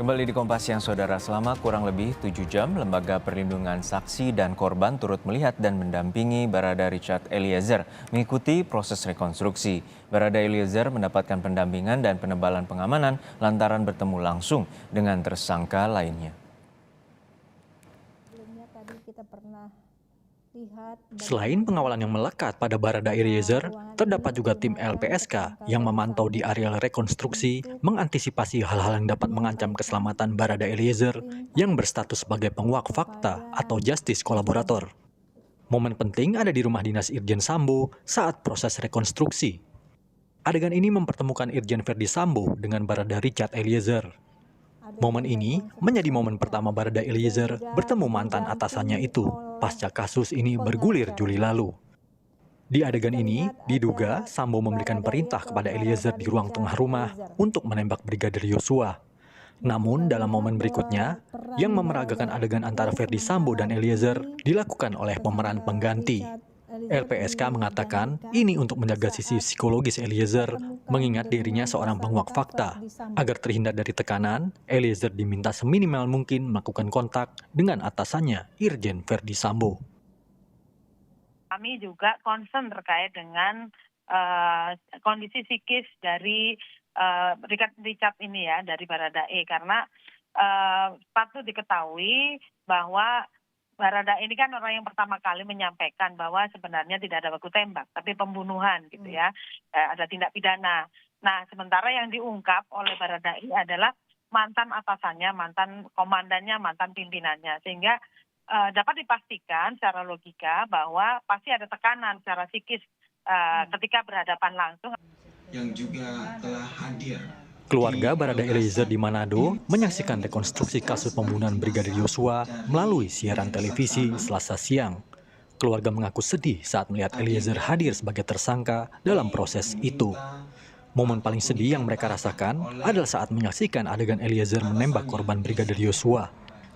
Kembali di Kompas Siang, Saudara. Selama kurang lebih 7 jam, Lembaga Perlindungan Saksi dan Korban turut melihat dan mendampingi Barada Richard Eliezer mengikuti proses rekonstruksi. Barada Eliezer mendapatkan pendampingan dan penebalan pengamanan lantaran bertemu langsung dengan tersangka lainnya. Selain pengawalan yang melekat pada Barada Eliezer, terdapat juga tim LPSK yang memantau di areal rekonstruksi mengantisipasi hal-hal yang dapat mengancam keselamatan Barada Eliezer yang berstatus sebagai penguak fakta atau justice kolaborator. Momen penting ada di rumah dinas Irjen Sambo saat proses rekonstruksi. Adegan ini mempertemukan Irjen Verdi Sambo dengan Barada Richard Eliezer. Momen ini menjadi momen pertama Barada Eliezer bertemu mantan atasannya itu pasca kasus ini bergulir Juli lalu. Di adegan ini, diduga Sambo memberikan perintah kepada Eliezer di ruang tengah rumah untuk menembak Brigadir Yosua. Namun dalam momen berikutnya, yang memeragakan adegan antara Verdi Sambo dan Eliezer dilakukan oleh pemeran pengganti. LPSK mengatakan ini untuk menjaga sisi psikologis Eliezer, mengingat dirinya seorang penguak fakta. Agar terhindar dari tekanan, Eliezer diminta seminimal mungkin melakukan kontak dengan atasannya, Irjen Verdi Sambo. Kami juga concern terkait dengan kondisi psikis dari Richard ini ya, dari Baradae, karena patut diketahui bahwa Barada ini kan orang yang pertama kali menyampaikan bahwa sebenarnya tidak ada baku tembak, tapi pembunuhan gitu ya, ada tindak pidana. Nah, sementara yang diungkap oleh Barada ini adalah mantan atasannya, mantan komandannya, mantan pimpinannya, sehingga dapat dipastikan secara logika bahwa pasti ada tekanan secara psikis ketika berhadapan langsung. Yang juga telah hadir. Keluarga Barada Eliezer di Manado menyaksikan rekonstruksi kasus pembunuhan Brigadir Yosua melalui siaran televisi Selasa siang. Keluarga mengaku sedih saat melihat Eliezer hadir sebagai tersangka dalam proses itu. Momen paling sedih yang mereka rasakan adalah saat menyaksikan adegan Eliezer menembak korban Brigadir Yosua.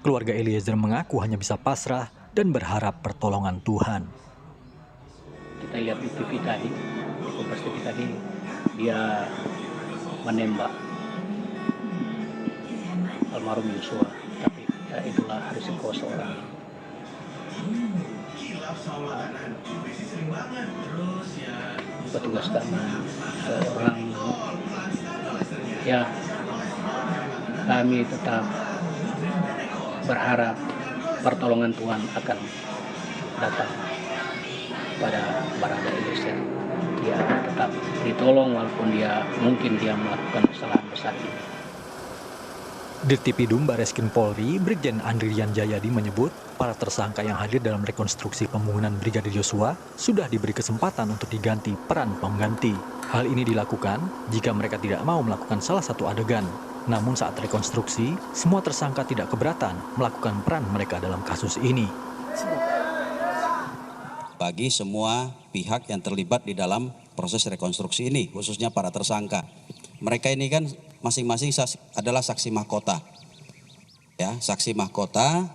Keluarga Eliezer mengaku hanya bisa pasrah dan berharap pertolongan Tuhan. Kita lihat di TV tadi, di Kompas TV tadi, dia menembak almarhum Yosua, tapi ya itulah risiko seorang petugas keamanan, seorang ya kami tetap berharap pertolongan Tuhan akan datang pada Barada Eliezer. Dia tetap ditolong walaupun mungkin dia melakukan kesalahan besar ini. Dirtipidum Bareskrim Polri, Brigjen Andrian Jayadi menyebut para tersangka yang hadir dalam rekonstruksi pembunuhan Brigadir Yosua sudah diberi kesempatan untuk diganti peran pengganti. Hal ini dilakukan jika mereka tidak mau melakukan salah satu adegan. Namun saat rekonstruksi, semua tersangka tidak keberatan melakukan peran mereka dalam kasus ini. Bagi semua pihak yang terlibat di dalam proses rekonstruksi ini, khususnya para tersangka. Mereka ini kan masing-masing adalah saksi mahkota. Ya, saksi mahkota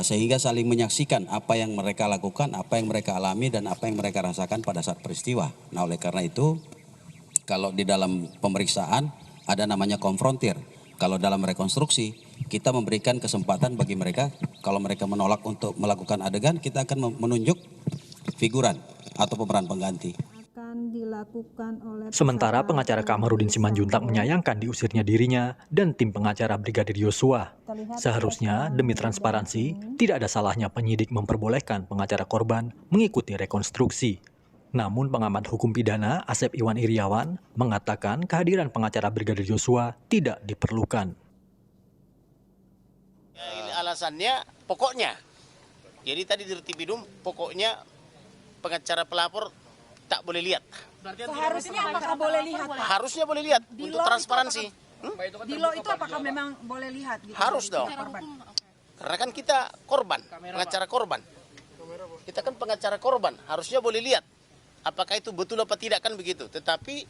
sehingga saling menyaksikan apa yang mereka lakukan, apa yang mereka alami dan apa yang mereka rasakan pada saat peristiwa. Nah, oleh karena itu kalau di dalam pemeriksaan ada namanya konfrontir. Kalau dalam rekonstruksi, kita memberikan kesempatan bagi mereka, kalau mereka menolak untuk melakukan adegan, kita akan menunjuk figuran atau pemeran pengganti. Sementara pengacara Kamarudin Simanjuntak menyayangkan diusirnya dirinya dan tim pengacara Brigadir Yosua. Seharusnya, demi transparansi, tidak ada salahnya penyidik memperbolehkan pengacara korban mengikuti rekonstruksi. Namun pengamat hukum pidana Asep Iwan Iriawan mengatakan kehadiran pengacara Brigadir Yosua tidak diperlukan. Ini alasannya pokoknya. Jadi tadi Dirtipidum pokoknya pengacara pelapor tak boleh lihat. Seharusnya apakah boleh lihat, Pak? Harusnya boleh lihat untuk transparansi. Di lo itu apakah memang boleh lihat? Gitu, harus dong. Karena kan kita korban, pengacara korban. Kita kan pengacara korban, harusnya boleh lihat. Apakah itu betul apa tidak kan begitu. Tetapi